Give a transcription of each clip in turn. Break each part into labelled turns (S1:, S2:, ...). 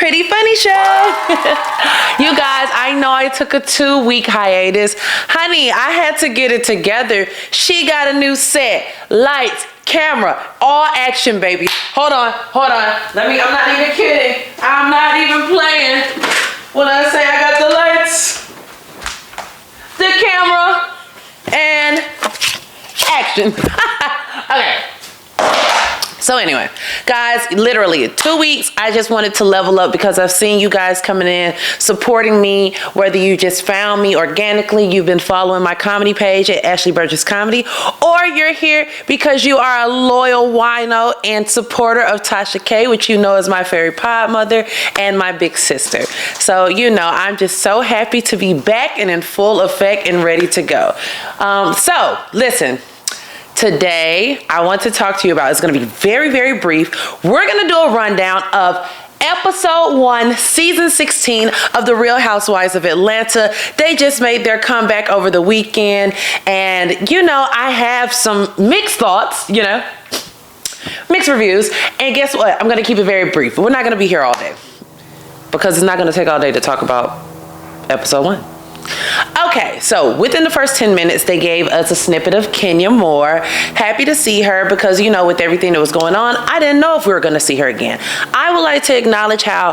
S1: Pretty Funny Show. You guys, I know I took a 2-week hiatus. Honey, I had to get it together. She got a new set, lights, camera, all action, baby. Hold on. I'm not even kidding. I'm not even playing when I say I got the lights, the camera, and action. Okay. So anyway, guys, literally 2 weeks, I just wanted to level up because I've seen you guys coming in, supporting me, whether you just found me organically, you've been following my comedy page at Ashley Burgess Comedy, or you're here because you are a loyal wino and supporter of Tasha K, which you know is my fairy pod mother and my big sister. So, you know, I'm just so happy to be back and in full effect and ready to go. So, listen. Today, I want to talk to you about, it's going to be very, very brief. We're going to do a rundown of episode 1, season 16 of the Real Housewives of Atlanta. They just made their comeback over the weekend. And, you know, I have some mixed thoughts, you know, mixed reviews. And guess what? I'm going to keep it very brief. We're not going to be here all day because it's not going to take all day to talk about episode 1. Okay, so within the first 10 minutes, they gave us a snippet of Kenya Moore. Happy to see her because, you know, with everything that was going on, I didn't know if we were going to see her again. I would like to acknowledge how,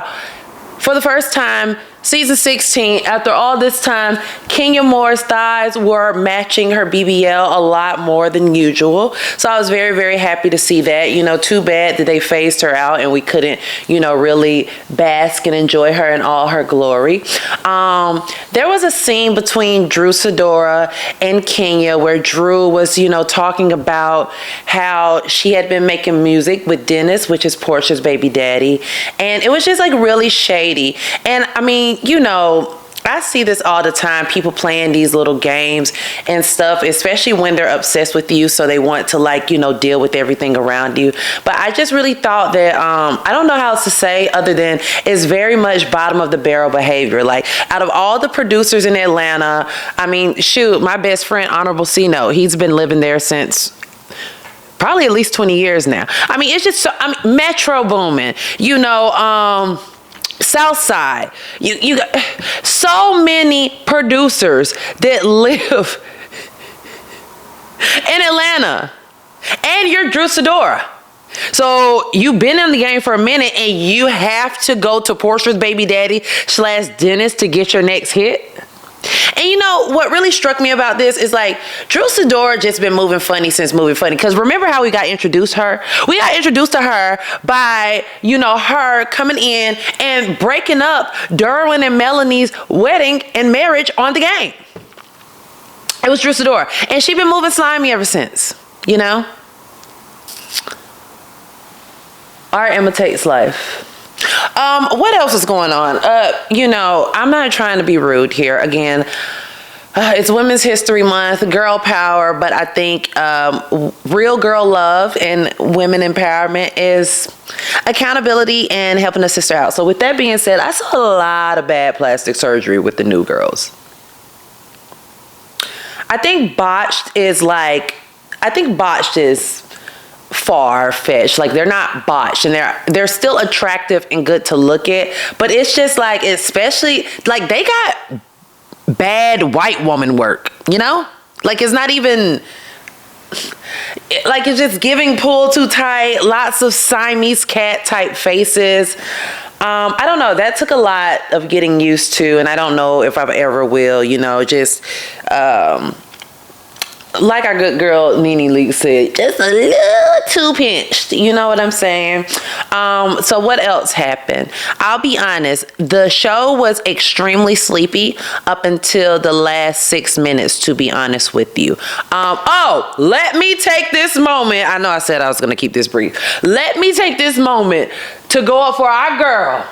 S1: for the first time, season 16, after all this time, Kenya Moore's thighs were matching her BBL a lot more than usual. So I was very, very happy to see that. You know, too bad that they phased her out and we couldn't, you know, really bask and enjoy her in all her glory. There was a scene between Drew Sidora and Kenya where Drew was, you know, talking about how she had been making music with Dennis, which is Portia's baby daddy. And it was just like really shady. And I mean, you know, I see this all the time, people playing these little games and stuff, especially when they're obsessed with you, so they want to, like, you know, deal with everything around you. But I just really thought that, I don't know how else to say other than it's very much bottom of the barrel behavior. Like, out of all the producers in Atlanta, I mean, shoot, my best friend, Honorable C-Note, he's been living there since probably at least 20 years now. I mean, it's just, so, I mean, Metro booming, you know, Southside, you got so many producers that live in Atlanta, and you're Drew Sidora. So you've been in the game for a minute and you have to go to Portia's baby daddy / Dennis to get your next hit. And you know, what really struck me about this is like, Drew Sidora just been moving funny since moving funny. Because remember how we got introduced her? We got introduced to her by, you know, her coming in and breaking up Derwin and Melanie's wedding and marriage on the game. It was Drew Sidora. And she been moving slimy ever since, you know? Art imitates life. What else is going on? You know, I'm not trying to be rude here. Again, it's Women's History Month, girl power, but I think real girl love and women empowerment is accountability and helping a sister out. So with that being said, I saw a lot of bad plastic surgery with the new girls. I think botched is far-fetched. Like, they're not botched and they're still attractive and good to look at, but it's just like, especially like they got bad white woman work, you know? Like, it's not even like, it's just giving pull too tight, lots of Siamese cat type faces. I don't know, that took a lot of getting used to, and I don't know if I ever will, you know, just like our good girl Nene Leakes said, just a little too pinched. You know what I'm saying? So what else happened? I'll be honest. The show was extremely sleepy up until the last 6 minutes, to be honest with you. Let me take this moment. I know I said I was going to keep this brief. Let me take this moment to go up for our girl,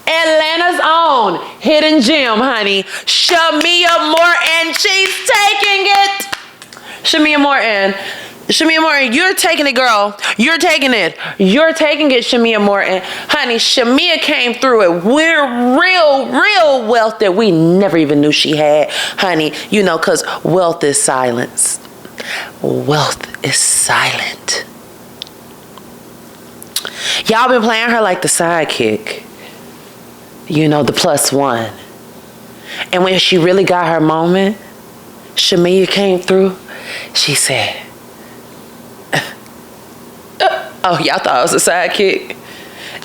S1: Atlanta's own hidden gem, honey, Shamia Morton. She's taking it. Shamia Morton, you're taking it, girl. You're taking it, Shamia Morton. Honey, Shamia came through it. We're real wealth that we never even knew she had, honey. You know, because wealth is silence. Wealth is silent. Y'all been playing her like the sidekick. the plus one. And when she really got her moment, Shamia came through. She said, oh, y'all thought I was a sidekick?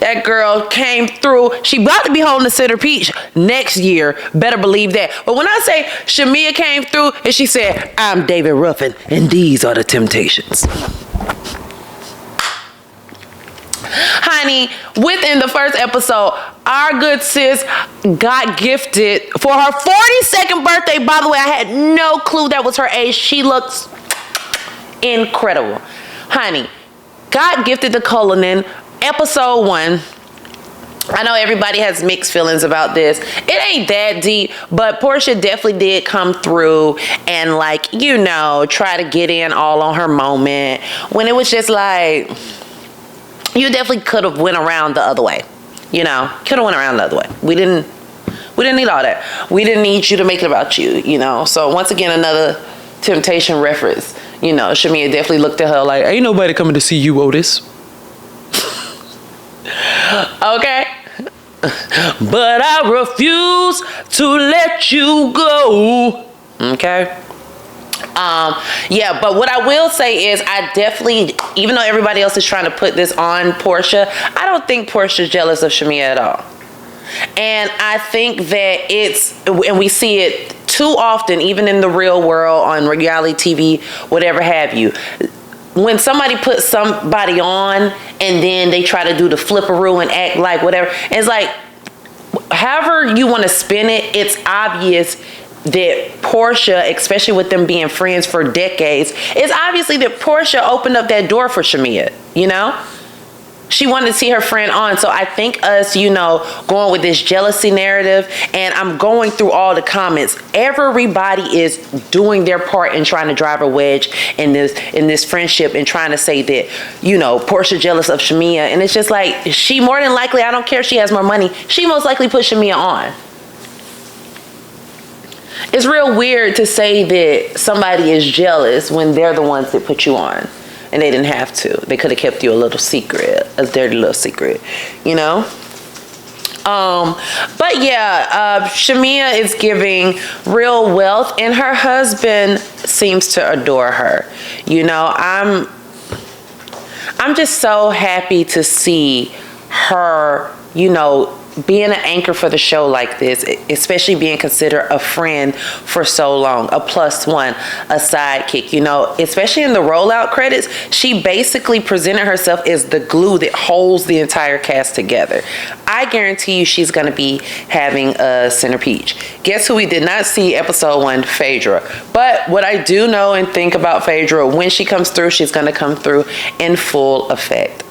S1: That girl came through. She about to be holding the center peach next year. Better believe that. But when I say Shamia came through and she said, I'm David Ruffin and these are the Temptations. Honey, within the first episode, our good sis got gifted for her 42nd birthday. By the way, I had no clue that was her age. She looks incredible. Honey, got gifted the Cullinan, episode 1. I know everybody has mixed feelings about this. It ain't that deep, but Portia definitely did come through and try to get in all on her moment when it was just like, you definitely could have went around the other way. Could have went around the other way. We didn't need all that. We didn't need you to make it about you, So once again, another Temptation reference. Shamia definitely looked at her like, ain't nobody coming to see you, Otis. Okay. But I refuse to let you go. Okay. But what I will say is I definitely, even though everybody else is trying to put this on Portia, I don't think Portia's jealous of Shamia at all. And I think that and we see it too often, even in the real world, on reality TV, whatever have you. When somebody puts somebody on and then they try to do the flipperoo and act like whatever, it's like, however you want to spin it, it's obvious that Portia, especially with them being friends for decades, it's obviously that Portia opened up that door for Shamia, She wanted to see her friend on. So I think us, going with this jealousy narrative, and I'm going through all the comments. Everybody is doing their part in trying to drive a wedge in this friendship and trying to say that, Portia jealous of Shamia. And it's just like, she more than likely, I don't care if she has more money, she most likely put Shamia on. It's real weird to say that somebody is jealous when they're the ones that put you on. And they didn't have to. They could have kept you a little secret, a dirty little secret, Shamia is giving real wealth, and her husband seems to adore her. I'm just so happy to see her, being an anchor for the show like this, especially being considered a friend for so long, a plus one, a sidekick, especially in the rollout credits, she basically presented herself as the glue that holds the entire cast together. I guarantee you she's going to be having a center peach. Guess who we did not see episode 1? Phaedra. But what I do know and think about Phaedra, when she comes through, she's going to come through in full effect.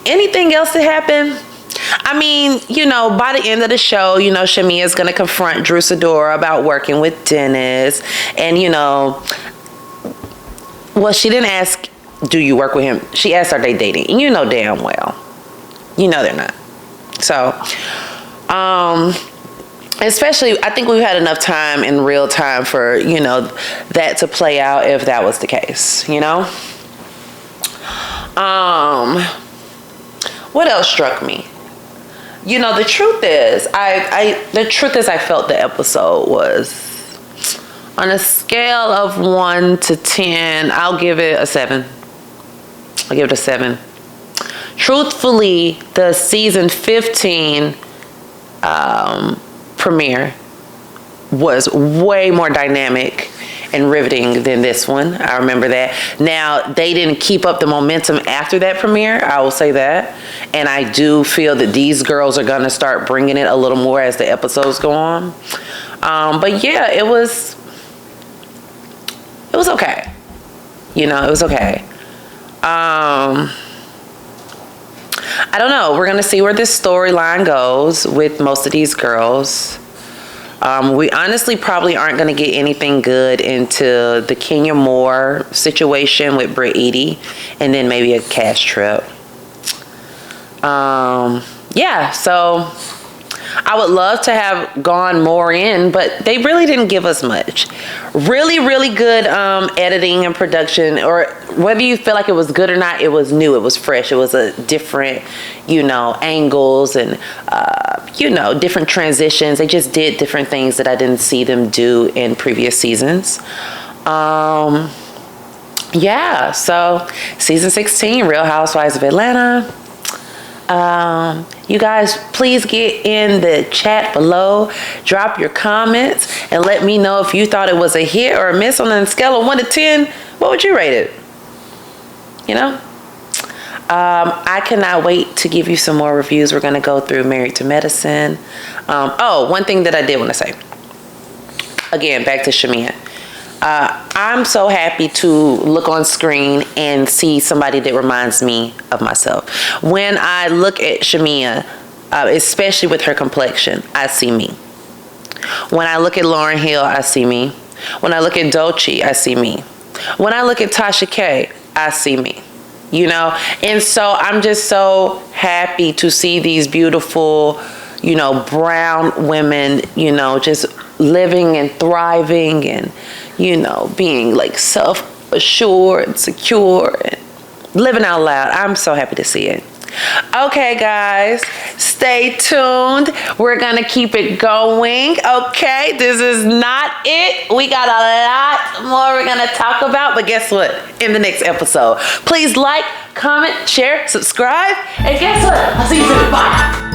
S1: Anything else that happened? I mean, by the end of the show, Shamia is going to confront Drew Sidora about working with Dennis. And, she didn't ask, do you work with him? She asked, are they dating? And damn well. They're not. So, especially, I think we've had enough time in real time for, that to play out if that was the case, What else struck me? The truth is, I felt the episode was, on a scale of 1 to 10, I'll give it a 7. I'll give it a 7. Truthfully, the season 15 premiere was way more dynamic and riveting than this one. I remember that. Now, they didn't keep up the momentum after that premiere, I will say that. And I do feel that these girls are going to start bringing it a little more as the episodes go on. But yeah, it was okay. It was okay. I don't know. We're going to see where this storyline goes with most of these girls. We honestly probably aren't going to get anything good into the Kenya Moore situation with Britt Eady, and then maybe a cash trip. So I would love to have gone more in, but they really didn't give us much. Really, really good editing and production, or whether you feel like it was good or not, it was new, it was fresh, it was a different, angles and, different transitions. They just did different things that I didn't see them do in previous seasons. Yeah, so season 16, Real Housewives of Atlanta. You guys, please get in the chat below, drop your comments, and let me know if you thought it was a hit or a miss. On a scale of 1 to 10, what would you rate it? I cannot wait to give you some more reviews. We're going to go through Married to Medicine. One thing that I did want to say. Again, back to Shamia. I'm so happy to look on screen and see somebody that reminds me of myself. When I look at Shamia, especially with her complexion, I see me. When I look at Lauryn Hill, I see me. When I look at Dolce, I see me. When I look at Tasha K, I see me. And so I'm just so happy to see these beautiful, brown women, just living and thriving and, being like self-assured and secure and living out loud. I'm so happy to see it. Okay, guys, stay tuned. We're going to keep it going. Okay, this is not it. We got a lot more we're going to talk about, but guess what? In the next episode, please like, comment, share, subscribe, and guess what? I'll see you soon. Bye.